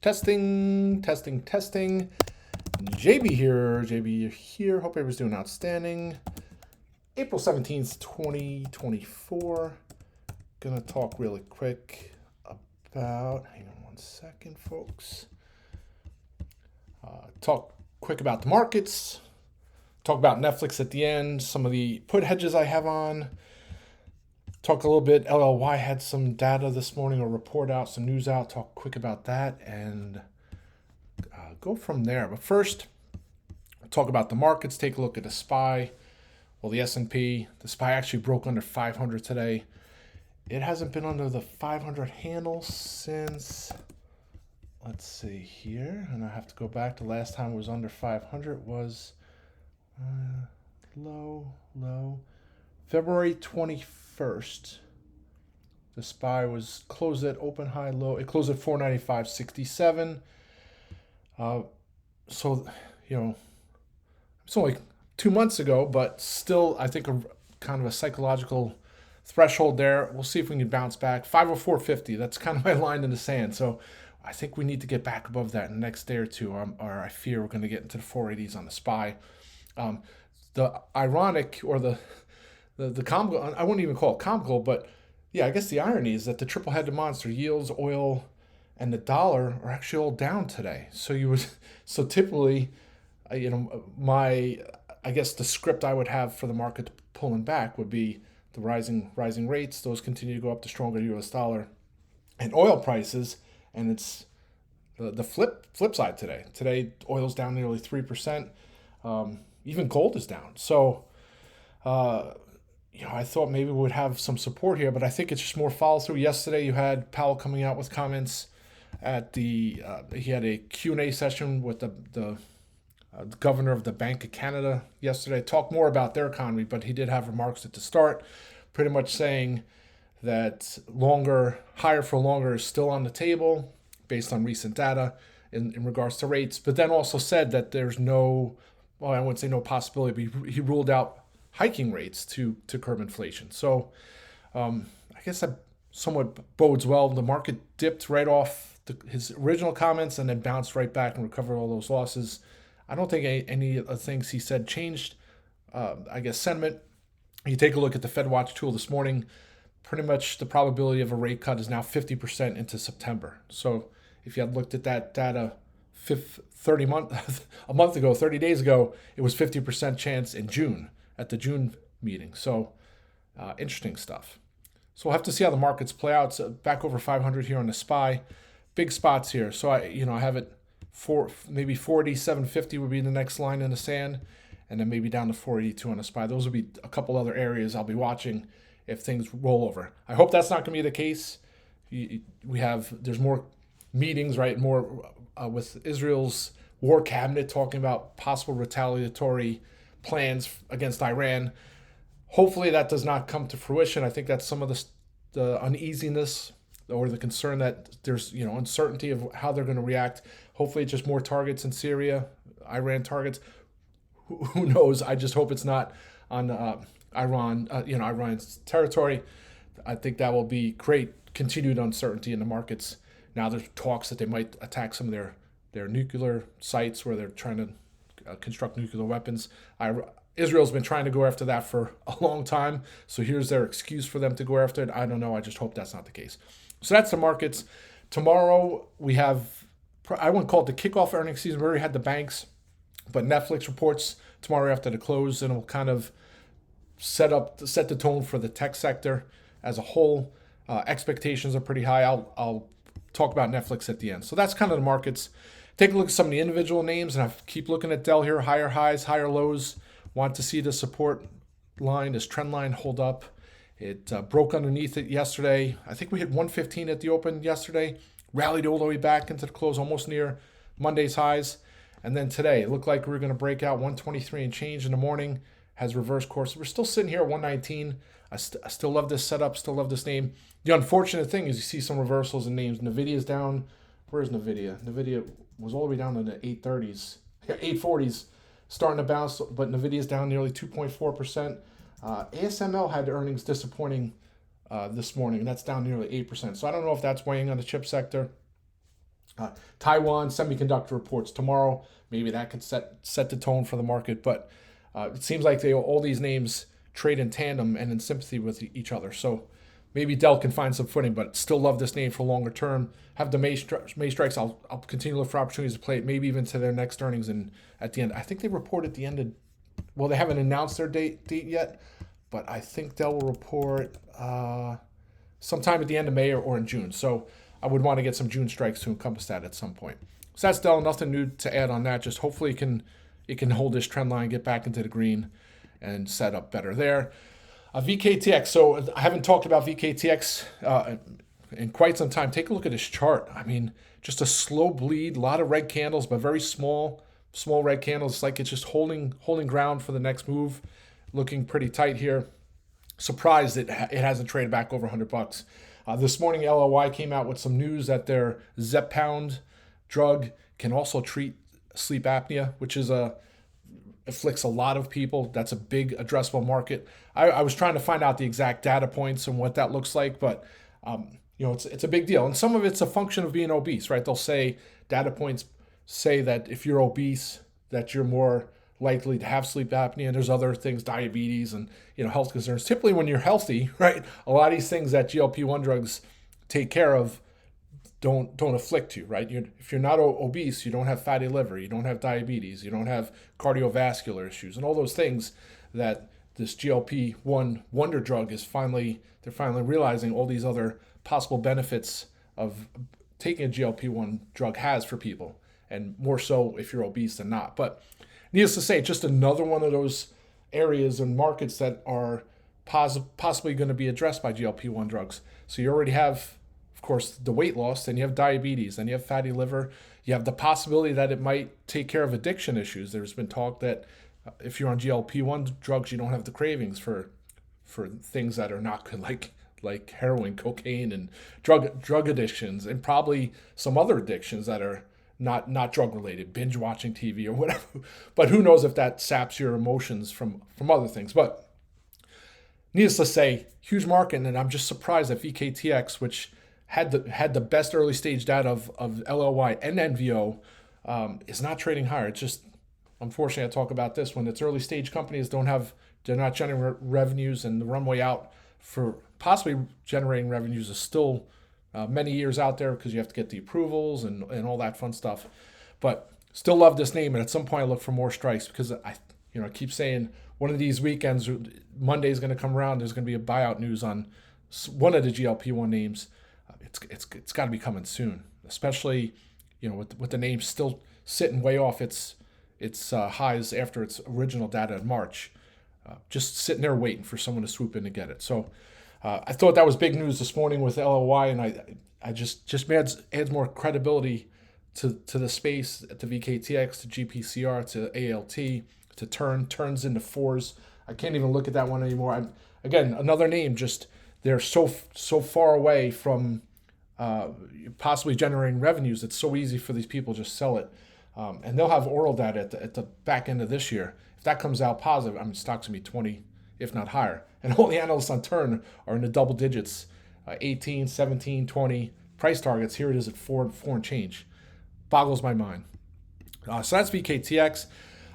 Testing. JB here. Hope everybody's doing outstanding. April 17th, 2024. Gonna talk really quick about, hang on one second, folks. Talk quick about the markets. Talk about Netflix at the end. Some of the put hedges I have on. Talk a little bit. LLY had some data this morning, or report out, some news out. Talk quick about that and go from there. But first, talk about the markets. Take a look at the SPY. Well, the S&P. The SPY actually broke under 500 today. It hasn't been under the 500 handle since, let's see here. And I have to go back. The last time it was under 500 was low. February 21st. The SPY was closed at open, high, low. It closed at 495.67. So, it's only 2 months ago, but still, I think kind of a psychological threshold there. We'll see if we can bounce back. 504.50. That's kind of my line in the sand. So I think we need to get back above that in the next day or two, or I fear we're going to get into the 480s on the SPY. The ironic, or the comical, I wouldn't even call it comical, but yeah, I guess the irony is that the triple-headed monster, yields, oil, and the dollar are actually all down today. So typically, I guess the script I would have for the market pulling back would be the rising rates. Those continue to go up, the stronger U.S. dollar, and oil prices. And it's the flip side today. Today, oil's down nearly 3%. Even gold is down. So, I thought maybe we would have some support here, but I think it's just more follow through. Yesterday, you had Powell coming out with comments at he had a Q&A session with the governor of the Bank of Canada yesterday. Talked more about their economy, but he did have remarks at the start, pretty much saying that higher for longer is still on the table based on recent data in regards to rates, but then also said that there's I wouldn't say no possibility, but he ruled out hiking rates to curb inflation. So I guess that somewhat bodes well. The market dipped right off his original comments and then bounced right back and recovered all those losses. I don't think any of the things he said changed, sentiment. You take a look at the Fed Watch tool this morning, pretty much the probability of a rate cut is now 50% into September. So if you had looked at that data 30 days ago, it was 50% chance in June at the June meeting. So interesting stuff. So we'll have to see how the markets play out. So back over 500 here on the SPY. Big spots here. So I have it maybe 487.50 would be the next line in the sand, and then maybe down to 482 on the SPY. Those would be a couple other areas I'll be watching if things roll over. I hope that's not going to be the case. There's more meetings, right? More with Israel's war cabinet talking about possible retaliatory plans against Iran. Hopefully that does not come to fruition. I think that's some of the uneasiness or the concern that there's uncertainty of how they're going to react. Hopefully it's just more targets in Syria, Iran targets. Who knows? I just hope it's not on Iran's territory. I think that will be great continued uncertainty in the markets. Now there's talks that they might attack some of their nuclear sites where they're trying to construct nuclear weapons. Israel's been trying to go after that for a long time, so here's their excuse for them to go after it. I don't know. I just hope that's not the case. So that's the markets. Tomorrow we have, I wouldn't call it the kickoff earnings season. We already had the banks, but Netflix reports tomorrow after the close, and it'll kind of set the tone for the tech sector as a whole. Expectations are pretty high. I'll talk about Netflix at the end. So that's kind of the markets. Take a look at some of the individual names, and I keep looking at DELL here. Higher highs, higher lows. Want to see the support line, this trend line hold up. It broke underneath it yesterday. I think we hit 115 at the open yesterday. Rallied all the way back into the close, almost near Monday's highs. And then today, it looked like we were going to break out 123 and change in the morning. Has reverse course. We're still sitting here at 119. I still love this setup, still love this name. The unfortunate thing is you see some reversals in names. NVIDIA's down. Where's NVIDIA? NVIDIA was all the way down to the 830s, 840s, starting to bounce, but NVIDIA's down nearly 2.4%. ASML had earnings disappointing this morning, and that's down nearly 8%. So I don't know if that's weighing on the chip sector. Taiwan semiconductor reports tomorrow. Maybe that could set the tone for the market. But it seems like all these names trade in tandem and in sympathy with each other. So maybe DELL can find some footing, but still love this name for longer term. Have the May strikes. I'll continue to look for opportunities to play it, maybe even to their next earnings. And at the end, I think they report at the end of, well, they haven't announced their date yet, but I think DELL will report sometime at the end of May or in June. So I would want to get some June strikes to encompass that at some point. So that's DELL. Nothing new to add on that. Just hopefully it can hold this trend line, get back into the green, and set up better there. VKTX. So I haven't talked about VKTX in quite some time. Take a look at this chart. I mean, just a slow bleed, a lot of red candles, but very small red candles. It's like it's just holding ground for the next move. Looking pretty tight here. Surprised it hasn't traded back over $100. This morning, LLY came out with some news that their zepbound drug can also treat sleep apnea, which afflicts a lot of people. That's a big addressable market. I was trying to find out the exact data points and what that looks like, but it's a big deal. And some of it's a function of being obese, right? They'll say data points say that if you're obese, that you're more likely to have sleep apnea. And there's other things, diabetes and health concerns. Typically, when you're healthy, right, a lot of these things that GLP-1 drugs take care of don't afflict you, right? If you're not obese, you don't have fatty liver, you don't have diabetes, you don't have cardiovascular issues, and all those things that this GLP-1 wonder drug they're finally realizing all these other possible benefits of taking a GLP-1 drug has for people, and more so if you're obese than not. But needless to say, just another one of those areas and markets that are possibly going to be addressed by GLP-1 drugs. So you already have, of course, the weight loss, then you have diabetes, then you have fatty liver. You have the possibility that it might take care of addiction issues. There's been talk that if you're on GLP-1 drugs, you don't have the cravings for things that are not good, like heroin, cocaine, and drug addictions, and probably some other addictions that are not drug related, binge watching TV or whatever. But who knows if that saps your emotions from other things. But needless to say, huge market, and I'm just surprised that VKTX, which had the best early stage data of LLY and NVO, is not trading higher. It's just, unfortunately, I talk about this when it's early stage companies they're not generating revenues, and the runway out for possibly generating revenues is still many years out there because you have to get the approvals and all that fun stuff. But still love this name, and at some point I look for more strikes because I keep saying one of these weekends, Monday is going to come around. There's going to be a buyout news on one of the GLP-1 names. It's got to be coming soon, especially with the name still sitting way off its highs after its original data in March. Just sitting there waiting for someone to swoop in to get it. So I thought that was big news this morning with LLY, and I just adds more credibility to the space, to VKTX, to GPCR, to ALT, to turns into fours. I can't even look at that one anymore. Again, another name, just they're so far away from possibly generating revenues. It's so easy for these people to just sell it. And they'll have oral data at the back end of this year. If that comes out positive, stocks will be 20, if not higher. And all the analysts on Turn are in the double digits, 18, 17, 20 price targets. Here it is at 4 and change. Boggles my mind. So that's VKTX.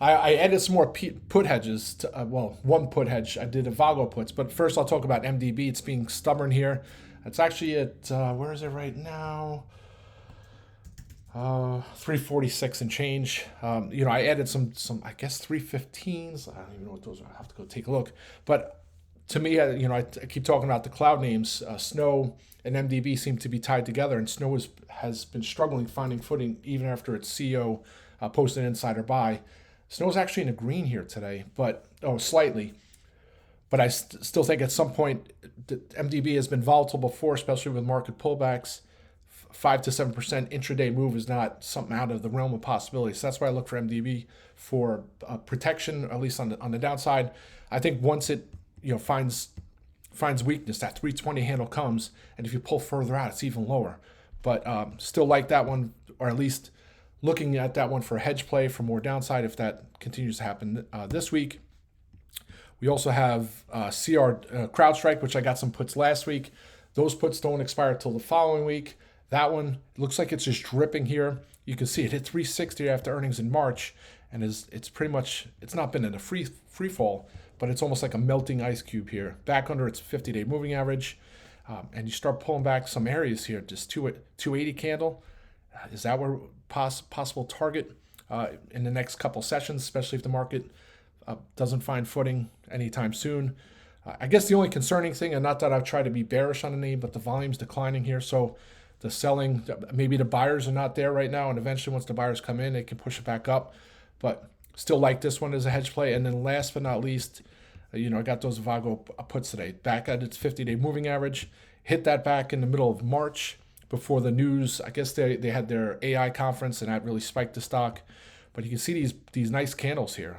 I added some more put hedges. One put hedge. I did AVGO puts. But first I'll talk about MDB. It's being stubborn here. It's actually at, where is it right now? 346 and change. I added some I guess 315s. I don't even know what those are. I have to go take a look. But to me, I keep talking about the cloud names. Snow and MDB seem to be tied together, and Snow has been struggling finding footing even after its CEO posted an insider buy. Snow's actually in the green here today, but slightly. But I still think at some point MDB has been volatile before, especially with market pullbacks. 5 to 7% intraday move is not something out of the realm of possibilities. So that's why I look for MDB for protection, at least on the downside. I think once it finds weakness, that 320 handle comes, and if you pull further out, it's even lower. But still like that one, or at least looking at that one for a hedge play for more downside if that continues to happen this week. We also have CRWD, CrowdStrike, which I got some puts last week. Those puts don't expire till the following week. That one looks like it's just dripping here. You can see it hit 360 after earnings in March, and it's pretty much, it's not been in a free fall, but it's almost like a melting ice cube here. Back under its 50-day moving average, and you start pulling back some areas here. Just 280 candle. Is that where possible target in the next couple sessions, especially if the market doesn't find footing anytime soon? I guess the only concerning thing, and not that I've tried to be bearish on the name, but the volume's declining here. So the selling, maybe the buyers are not there right now, and eventually once the buyers come in, they can push it back up. But still like this one as a hedge play. And then last but not least, I got those AVGO puts today. Back at its 50-day moving average. Hit that back in the middle of March before the news. I guess they had their AI conference, and that really spiked the stock. But you can see these nice candles here.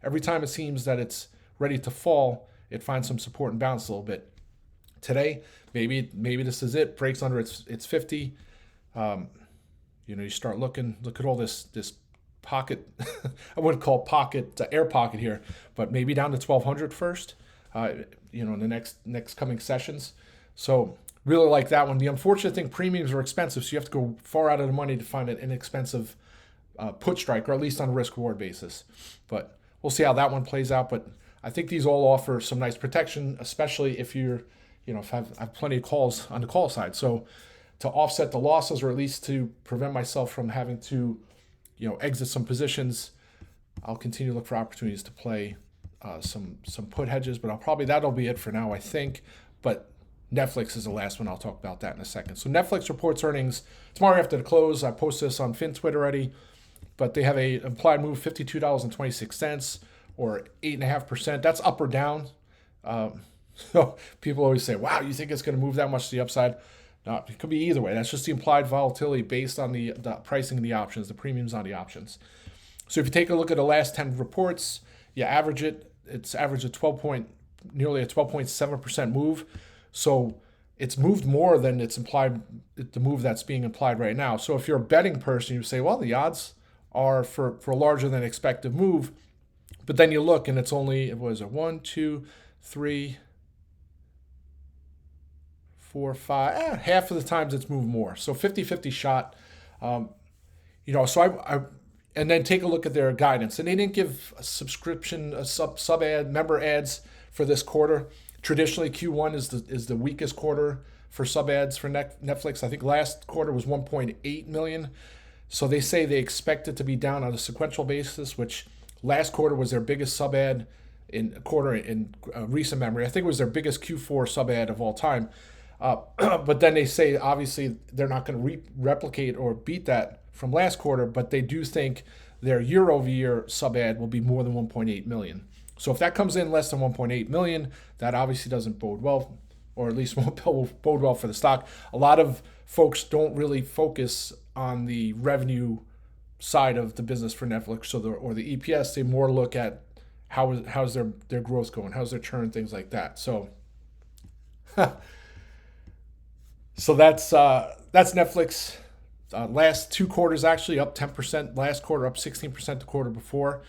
Every time it seems that it's ready to fall, it finds some support and bounce a little bit. Today, maybe this is it. Breaks under its 50. You start look at all this pocket. I wouldn't call it pocket air pocket here, but maybe down to 1200 first. In the next coming sessions. So really like that one. The unfortunate thing, premiums are expensive, so you have to go far out of the money to find an inexpensive put strike, or at least on a risk reward basis. But we'll see how that one plays out. But I think these all offer some nice protection, especially if you're, if I have plenty of calls on the call side. So to offset the losses, or at least to prevent myself from having to, exit some positions, I'll continue to look for opportunities to play some put hedges. But that'll be it for now, I think. But Netflix is the last one. I'll talk about that in a second. So Netflix reports earnings tomorrow after the close. I posted this on FinTwit already, but they have a implied move $52.26 or 8.5%. That's up or down. So people always say, "Wow, you think it's going to move that much to the upside?" No, it could be either way. That's just the implied volatility based on the pricing of the options, the premiums on the options. So if you take a look at the last 10 reports, you average it. It's averaged nearly a 12.7% move. So it's moved more than it's implied, the move that's being implied right now. So if you're a betting person, you say, well, the odds are for a larger than expected move. But then you look and it's only, what is it, 1, 2, 3, 4, 5, half of the times it's moved more. So 50-50 shot. So I and then take a look at their guidance. And they didn't give a subscription, sub ad, member ads for this quarter. Traditionally, Q1 is the weakest quarter for sub ads for Netflix. I think last quarter was 1.8 million. So they say they expect it to be down on a sequential basis, which last quarter was their biggest sub ad in recent memory. I think it was their biggest Q4 sub ad of all time. But then they say, obviously, they're not going to replicate or beat that from last quarter, but they do think their year-over-year sub ad will be more than 1.8 million. So if that comes in less than 1.8 million, that obviously doesn't bode well, or at least won't bode well for the stock. A lot of folks don't really focus on the revenue side of the business for Netflix or the EPS. They more look at how's their growth going, how's their churn, things like that. So so that's Netflix. Last 2 quarters actually up 10%. Last quarter up 16% the quarter before.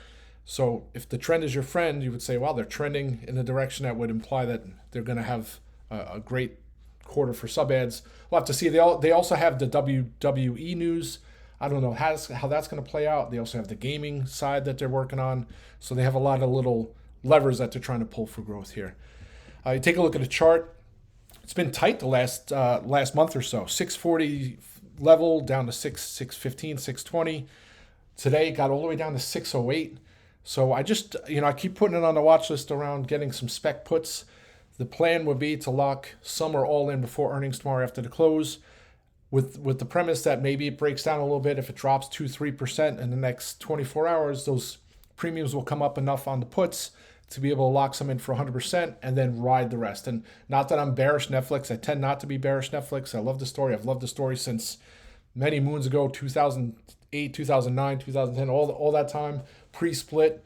So if the trend is your friend, you would say, well, they're trending in the direction that would imply that they're going to have a great quarter for sub ads. We'll have to see. They also have the WWE news. I don't know how that's going to play out. They also have the gaming side that they're working on. So they have a lot of little levers that they're trying to pull for growth here. You take a look at the chart. It's been tight the last month or so. 640 level down to 615, 620. Today it got all the way down to 608. So I just, I keep putting it on the watch list around getting some spec puts. The plan would be to lock some or all in before earnings tomorrow after the close, with the premise that maybe it breaks down a little bit. If it drops 2-3% in the next 24 hours, those premiums will come up enough on the puts to be able to lock some in for 100% and then ride the rest. And not that I'm bearish Netflix. I tend not to be bearish Netflix. I love the story. I've loved the story since many moons ago, 2008, 2009, 2010, all that time, pre-split.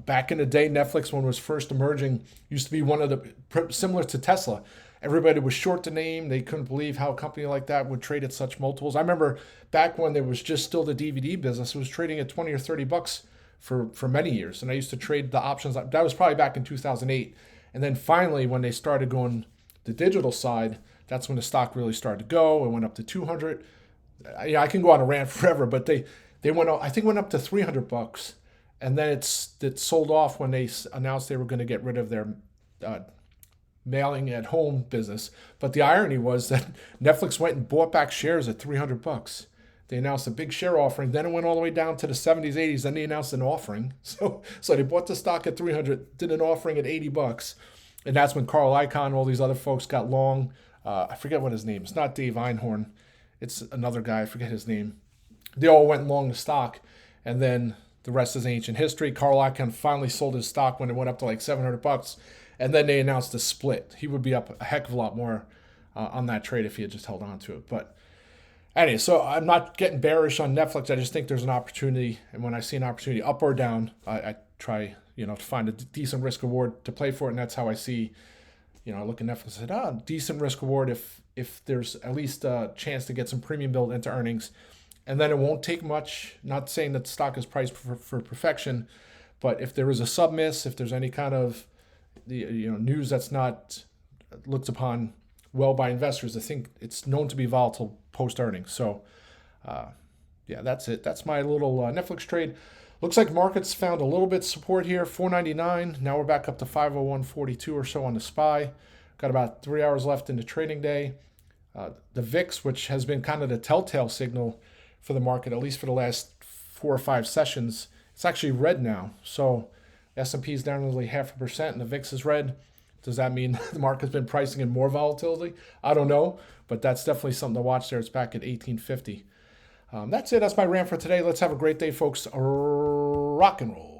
Back in the day, Netflix, when it was first emerging, used to be one of the, similar to Tesla. Everybody was short the name. They couldn't believe how a company like that would trade at such multiples. I remember back when there was just still the DVD business, it was trading at 20 or 30 bucks for many years. And I used to trade the options. That was probably back in 2008. And then finally, when they started going the digital side, That's when the stock really started to go. It went up to 200. Yeah, I can go on a rant forever, but they went up, I think went up to $300, and then it sold off when they announced they were going to get rid of their mailing at home business. But the irony was that Netflix went and bought back shares at $300. They announced a big share offering. Then it went all the way down to the 70s, 80s. Then they announced an offering. So they bought the stock at 300, did an offering at $80, and that's when Carl Icahn and all these other folks got long. I forget what his name is. It's not Dave Einhorn. It's another guy. I forget his name. They all went long the stock, and then the rest is ancient history. Carl Icahn finally sold his stock when it went up to like $700, and then they announced a split. He would be up a heck of a lot more on that trade if he had just held on to it. But anyway, so I'm not getting bearish on Netflix. I just think there's an opportunity, and when I see an opportunity up or down, I try to find a decent risk reward to play for it, and that's how I see. I look at Netflix and said, decent risk reward if there's at least a chance to get some premium build into earnings. And then it won't take much, not saying that the stock is priced for perfection, but if there is a sub-miss, if there's any kind of news that's not looked upon well by investors, I think it's known to be volatile post-earnings. So, yeah, that's it. That's my little Netflix trade. Looks like markets found a little bit of support here, 499. Now we're back up to 501.42 or so on the SPY. Got about 3 hours left in the trading day. The VIX, which has been kind of the telltale signal for the market, at least for the last 4 or 5 sessions, it's actually red now. So S&P is down nearly 0.5%, and the VIX is red. Does that mean the market's been pricing in more volatility? I don't know, but that's definitely something to watch there. It's back at 1850. That's it. That's my rant for today. Let's have a great day, folks. Rock and roll.